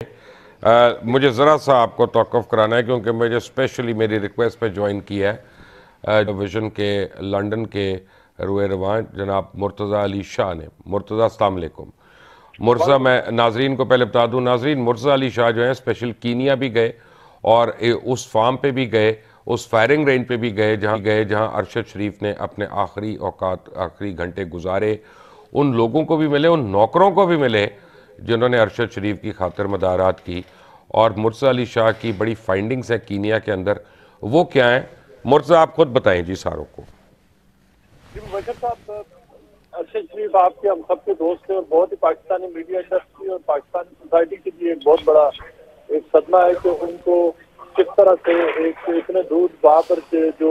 मुझे ज़रा सा आपको तौक़ुफ़ कराना है क्योंकि मुझे स्पेशली मेरी रिक्वेस्ट पे ज्वाइन किया है विजन के लंदन के रुए रवान जनाब मुर्तज़ा अली शाह ने। मुर्तज़ा अस्सलाम वालेकुम। मुर्तज़ा, मैं नाजरीन को पहले बता दूं, नाजरीन मुर्तज़ा अली शाह जो है स्पेशल कीनिया भी गए और उस फार्म पे भी गए, उस फायरिंग रेंज पे भी गए जहाँ अरशद शरीफ ने अपने आखिरी औकात आखिरी घंटे गुजारे। उन लोगों को भी मिले, उन नौकरों को भी मिले जिन्होंने अरशद शरीफ की खातिर मदारात की। और मुर्तज़ा अली शाह की बड़ी फाइंडिंग्स है कीनिया के अंदर, वो क्या है मुर्तज़ा आप खुद बताएं जी सारों को। अरशद शरीफ आपके हम सबके दोस्त हैं और बहुत ही पाकिस्तानी मीडिया इंडस्ट्री और पाकिस्तानी सोसाइटी के लिए एक बहुत बड़ा एक सदमा है कि उनको किस तरह से एक इतने दूर वहाँ पर जो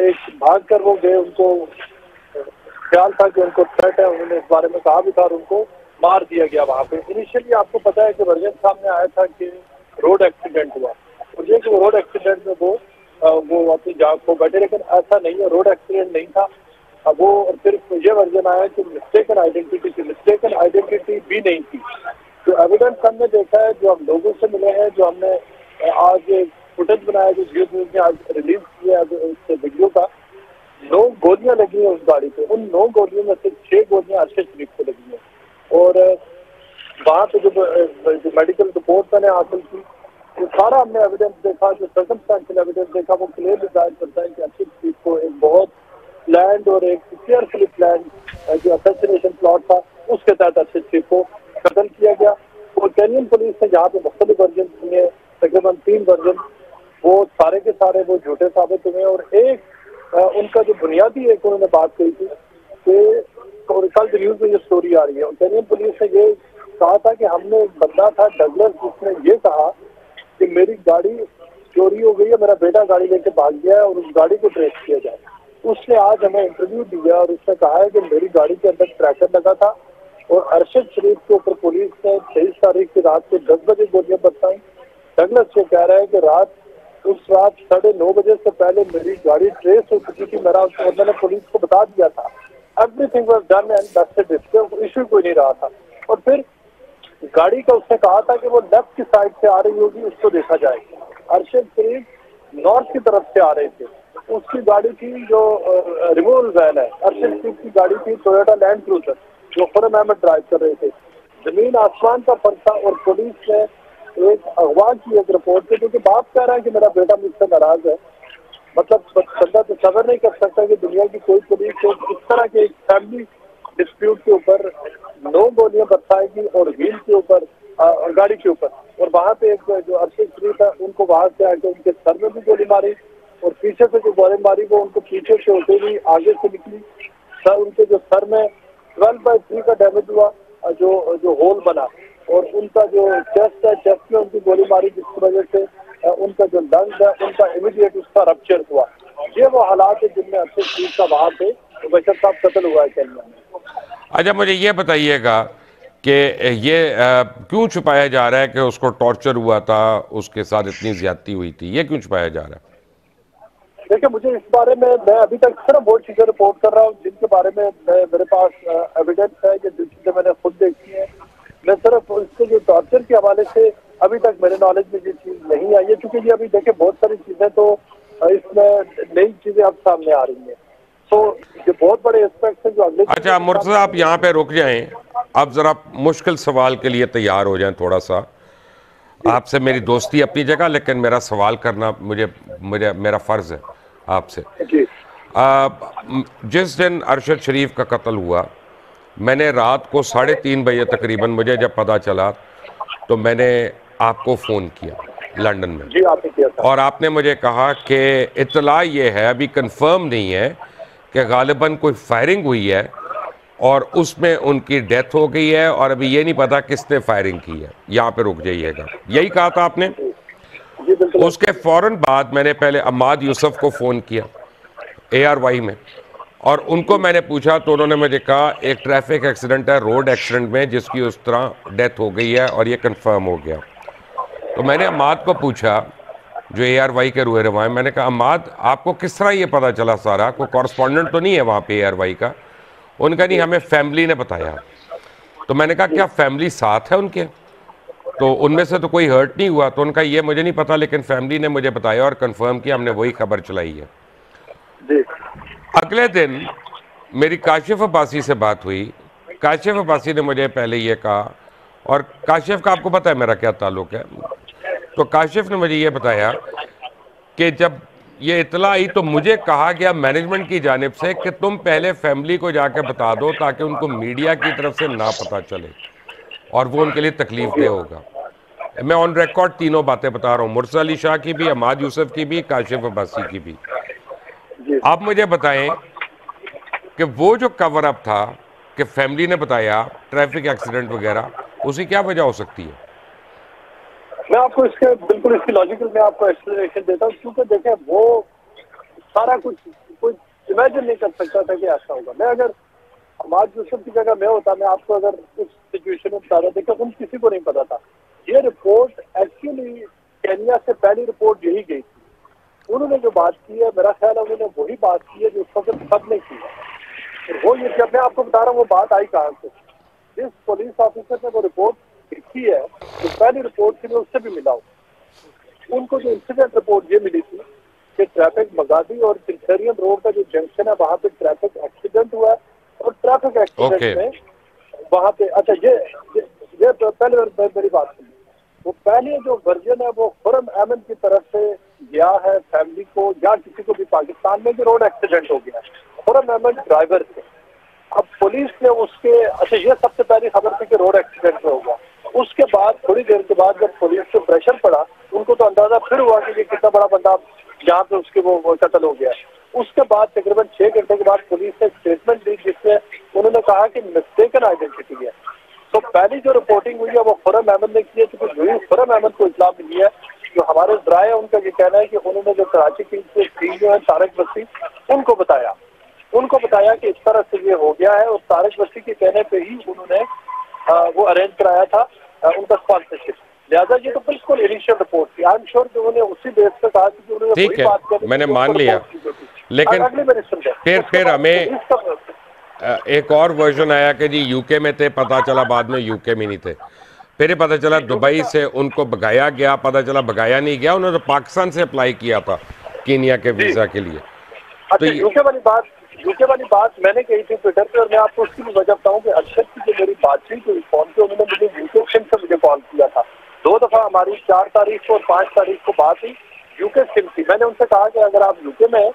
एक भाग कर वो गए, उनको ख्याल था कि उनको थ्रेट है, उन्होंने इस बारे में कहा भी था और उनको मार दिया गया वहाँ पे। इनिशियली आपको पता है कि वर्जन सामने आया था कि रोड एक्सीडेंट हुआ और ये कि वो रोड एक्सीडेंट में वो अपनी जान खो बैठे, लेकिन ऐसा नहीं है, रोड एक्सीडेंट नहीं था। अब वो सिर्फ ये वर्जन आया कि मिस्टेकन आइडेंटिटी थी, मिस्टेकन आइडेंटिटी भी नहीं थी। जो एविडेंस हमने देखा है, जो हम लोगों से मिले हैं, जो हमने आज फुटेज बनाया, जो जियो न्यूज ने आज रिलीज किया उस वीडियो का, 9 गोलियां लगी हैं उस गाड़ी पे। उन 9 गोलियों में से 6 गोलियां अरशद शरीफ को लगी हैं और वहाँ पे जो मेडिकल रिपोर्ट मैंने हासिल की, वो सारा हमने एविडेंस देखा, जो सर्कमस्टेंशियल एविडेंस देखा, वो क्लियरली जाहिर करता है कि अरशद शरीफ को एक बहुत प्लान्ड और एक केयरफुली प्लान्ड जो असैसिनेशन प्लॉट था उसके तहत अरशद शरीफ को कत्ल किया गया। और केनियन पुलिस ने यहाँ पे मुख्तलिफ वर्जन दिए, तकरीबन 3 वर्जन, वो सारे के सारे वो झूठे साबित हुए। और एक उनका जो बुनियादी एक उन्होंने बात कही थी कि और कल न्यूज में ये स्टोरी आ रही है, केनियन पुलिस ने ये कहा था कि हमने एक बंदा था डगलस, जिसने ये कहा कि मेरी गाड़ी चोरी हो गई है, मेरा बेटा गाड़ी लेके भाग गया है और उस गाड़ी को ट्रेस किया जाए। उसने आज हमें इंटरव्यू दिया और उसने कहा है कि मेरी गाड़ी के अंदर ट्रैकर लगा था और अरशद शरीफ के ऊपर पुलिस ने 23 तारीख की रात को 10 बजे गोलियां बरसाई। डगलस ये कह रहा है कि उस रात 9:30 बजे से पहले मेरी गाड़ी ट्रेस हो चुकी थी, मैंने पुलिस को बता दिया था। Everything was done and dusted, issue कोई नहीं रहा था। और फिर गाड़ी का उसने कहा था कि वो लेफ्ट की साइड से आ रही होगी, उसको देखा जाए। अरशद शरीफ नॉर्थ की तरफ से आ रहे थे, उसकी गाड़ी थी जो रिमूवल वैन है, अरशद शरीफ की गाड़ी थी टोयोटा लैंड क्रूजर, जो खुरम अहमद ड्राइव कर रहे थे। जमीन आसमान का फर्क था और पुलिस ने एक अगवा की एक रिपोर्ट पे, क्योंकि बाप कह रहा है कि मेरा बेटा मुझसे नाराज है। मतलब बंदा तो सबर नहीं कर सकता कि दुनिया की कोई पुलिस इस तरह के एक फैमिली डिस्प्यूट के ऊपर 9 गोलियां बरसाएगी और व्हील के ऊपर गाड़ी के ऊपर। और वहां पे एक जो अरशद शरीफ है, उनको वहां से आके उनके सर में भी गोली मारी और पीछे से जो गोली मारी वो उनको पीछे से होते हुई आगे से निकली। सर उनके जो सर में 12/3 का डैमेज हुआ, जो होल बना, और उनका जो चेस्ट है, चेस्ट में उनकी गोली मारी जिसकी वजह से उनका जो लंग्स है उनका इमीडिएट उसका रप्चर हुआ। ये वो हालात है जिनमें अरशद शरीफ का वहां पे बशर साहब कत्ल हुआ है केनिया में। अच्छा, मुझे ये बताइएगा कि ये क्यों छुपाया जा रहा है कि उसको टॉर्चर हुआ था, उसके साथ इतनी ज्यादती हुई थी, ये क्यों छुपाया जा रहा है? देखिए, मुझे इस बारे में मैं अभी तक सिर्फ वो चीजें रिपोर्ट कर रहा हूँ जिनके बारे में मेरे पास एविडेंस है, कि जिन चीजें मैंने खुद देखी है। मैं सिर्फ इसके जो टॉर्चर के हवाले से अभी तक मेरे नॉलेज में ये चीज नहीं आई है, क्योंकि ये अभी देखिए बहुत सारी चीजें तो इसमें नई चीजें अब सामने आ रही हैं। तो ये बहुत बड़े एस्पेक्ट हैं जो अगले। अच्छा मुर्तज़ा, आप यहाँ पे रुक जाएं, आप ज़रा मुश्किल सवाल के लिए तैयार हो जाएं थोड़ा सा। आपसे मेरी दोस्ती अपनी जगह, लेकिन मेरा सवाल करना मेरा फ़र्ज़ है आपसे। जिस दिन अरशद शरीफ का कत्ल हुआ, मैंने रात को 3:30 बजे तकरीबन मुझे जब पता चला तो मैंने आपको फ़ोन किया लंदन में। जी, आपने किया था। और आपने मुझे कहा कि इत्तला ये है, अभी कंफर्म नहीं है, कि गालिबन कोई फायरिंग हुई है और उसमें उनकी डेथ हो गई है और अभी ये नहीं पता किसने फायरिंग की है। यहाँ पे रुक जाइएगा, यही कहा था आपने। उसके फ़ौरन बाद मैंने पहले अम्माद यूसुफ को फ़ोन किया ARY में, और उनको मैंने पूछा तो उन्होंने मुझे कहा एक ट्रैफिक एक्सीडेंट है, रोड एक्सीडेंट में, जिसकी उस तरह डेथ हो गई है और ये कंफर्म हो गया। तो मैंने अम्माद को पूछा जो ARY के रुए रवाएं, मैंने कहा अम्माद आपको किस तरह ये पता चला सारा, कोई कॉरस्पॉन्डेंट तो नहीं है वहाँ पे ARY का? उनका नहीं, हमें फैमिली ने बताया। तो मैंने कहा क्या फैमिली साथ है उनके? तो तो उनमें से तो कोई हर्ट नहीं हुआ, तो उनका ये मुझे नहीं पता, लेकिन फैमिली ने मुझे बताया और कंफर्म किया, हमने वही खबर चलाई है। जी। अगले दिन मेरी काशिफ अब्बासी से बात हुई। काशिफ अब्बासी ने मुझे पहले ये कहा, और काशिफ का आपको पता है मेरा क्या ताल्लुक़ है, तो काशिफ ने मुझे ये बताया कि जब ये इतला आई तो मुझे कहा गया मैनेजमेंट की जानिब से कि तुम पहले फैमिली को जाके बता दो ताकि उनको मीडिया की तरफ से ना पता चले और वो उनके लिए तकलीफ दे होगा। मैं ऑन रिकॉर्ड तीनों बातें बता रहा हूँ, मुर्तज़ा अली शाह की भी, अमाद यूसुफ की भी, काशिफ अब्बासी की भी। आप मुझे बताएं कि वो जो कवर अप था कि फैमिली ने बताया ट्रैफिक एक्सीडेंट वगैरह, उसकी क्या वजह हो सकती है? मैं आपको इसके बिल्कुल इसकी लॉजिकल मैं आपको एक्सप्लेनेशन देता हूँ, क्योंकि देखें वो सारा कुछ कोई इमेजिन नहीं कर सकता था कि ऐसा होगा। मैं अगर अमाद यूसुफ की जगह मैं होता, मैं आपको अगर उस सिचुएशन में बता रहा, देखा उन किसी को नहीं पता था। ये रिपोर्ट एक्चुअली केन्या से पहली रिपोर्ट यही गई थी। उन्होंने जो बात की है, मेरा ख्याल है उन्होंने वही बात की है जो उस वक्त सबने की है। वो ये जब मैं आपको बता रहा हूँ वो बात आई कहाँ से, जिस पुलिस ऑफिसर ने वो रिपोर्ट लिखी है, तो पहली रिपोर्ट थी, उससे भी मिला हूँ। उनको जो इंसिडेंट रिपोर्ट ये मिली थी कि ट्रैफिक मगादी और चिंचरियन रोड का जो जंक्शन है वहाँ पे ट्रैफिक एक्सीडेंट हुआ है, और ट्रैफिक एक्सीडेंट में वहाँ पे, अच्छा ये पहले मेरी बात सुनिए। वो पहले जो वर्जन है वो खुरम अहमद की तरफ से गया है फैमिली को या किसी को भी पाकिस्तान में जो रोड एक्सीडेंट हो गया, खुरम अहमद ड्राइवर थे। अब पुलिस ने उसके, अच्छा ये सबसे पहली खबर थी कि रोड एक्सीडेंट हो गया। उसके बाद थोड़ी देर के बाद जब पुलिस को प्रेशर पड़ा, उनको तो अंदाजा फिर हुआ कि ये कितना बड़ा बंदा जहाँ पे उसके वो कत्ल हो गया। उसके बाद तकरीबन 6 घंटे के बाद पुलिस ने स्टेटमेंट दी जिसमें उन्होंने कहा कि मिस्टेकन आइडेंटिटी है। तो पहली जो रिपोर्टिंग हुई है वो खुरम अहमद ने की है, क्योंकि खुरम अहमद को इत्तला मिली है। जो हमारे ड्राई है उनका ये कहना है कि उन्होंने जो कराची की जो है तारक बस्ती उनको बताया कि इस तरह से ये हो गया है, और तारक बस्ती के कहने पे ही उन्होंने वो अरेंज कराया था उनका स्पॉन्सरशिप। लिहाजा ये तो बिल्कुल इनिशियल रिपोर्ट थी। आई एम श्योर कि उन्होंने उसी बेस पे कहा कि उन्होंने ठीक है, मैंने मान लिया, लेकिन फिर हमें एक और वर्जन आया कि जी यूके में थे, पता चला बाद में यूके में नहीं थे। फिर ये पता चला दुबई से उनको भगाया गया, पता चला भगाया नहीं गया, उन्होंने तो पाकिस्तान से अप्लाई किया था कीनिया के वीजा के लिए। अच्छा, यूके वाली बात मैंने कही थी ट्विटर पे, और मैं आपको उसकी भी वजह बताऊं कि अरशद की जो मेरी बातचीत हुई फोन पे, उन्होंने मुझे यूके सिम से मुझे कॉल किया था। 2 दफा हमारी 4 तारीख को और 5 तारीख को बात हुई, यूके सिम थी। मैंने उनसे कहा कि अगर आप यूके में हैं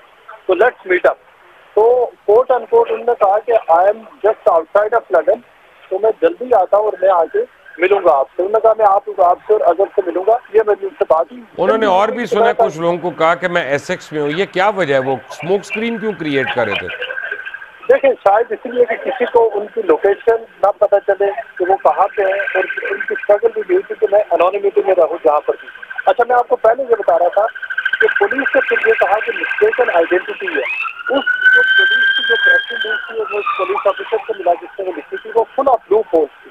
तो लेट्स मीट अप। तो कोट अनकोट उन्होंने कहा कि I am just outside of London, तो मैं जल्दी आता हूँ और मैं आके मिलूंगा आपसे। उन्होंने कहा मैं आपसे और अजहर से मिलूंगा। ये मेरी उनसे बात हुई। उन्होंने और भी सुना कुछ लोगों को कहा कि मैं एसेक्स में हूँ, ये क्या वजह है? वो स्मोक स्क्रीन क्यों क्रिएट कर रहे थे? देखें, शायद इसलिए कि किसी को उनकी लोकेशन ना पता चले कि वो कहाँ पे है, और उनकी स्ट्रगल भी हुई थी कि मैं एनोनिमिटी में रहूँ जहाँ पर भी। अच्छा, मैं आपको पहले ये बता रहा था कि पुलिस ने फिर ये कहा कि मिस्टेकन आइडेंटिटी है। उस जो पुलिस की जो प्रेसिडेंट थी वो पुलिस ऑफिसर से मिला जिसने वो लिखी थी, वो फुल ऑफ ब्लू पोस्ट थी।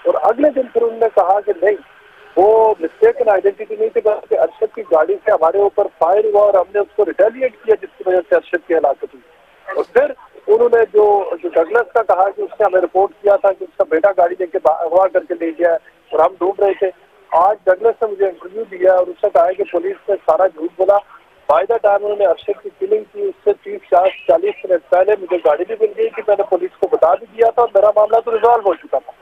और अगले दिन फिर उन्होंने कहा कि नहीं, वो मिस्टेकन आइडेंटिटी नहीं थी, बल्कि अरशद की गाड़ी से हमारे ऊपर फायर हुआ और हमने उसको रिटेलिएट किया, जिसकी वजह से अरशद की हलाकत हुई। और फिर उन्होंने जो डगलस का कहा कि उसने हमें रिपोर्ट किया था कि उसका बेटा गाड़ी लेके अगवा करके ले गया है और हम ढूंढ रहे थे। आज डगलस ने मुझे इंटरव्यू दिया और उसने कहा कि पुलिस ने सारा झूठ बोला। बाय द टाइम उन्होंने अरशद की किलिंग की, उससे 30-40 मिनट पहले मुझे गाड़ी भी मिल गई थी। मैंने पुलिस को बता भी दिया था और मेरा मामला तो रिजॉल्व हो चुका था।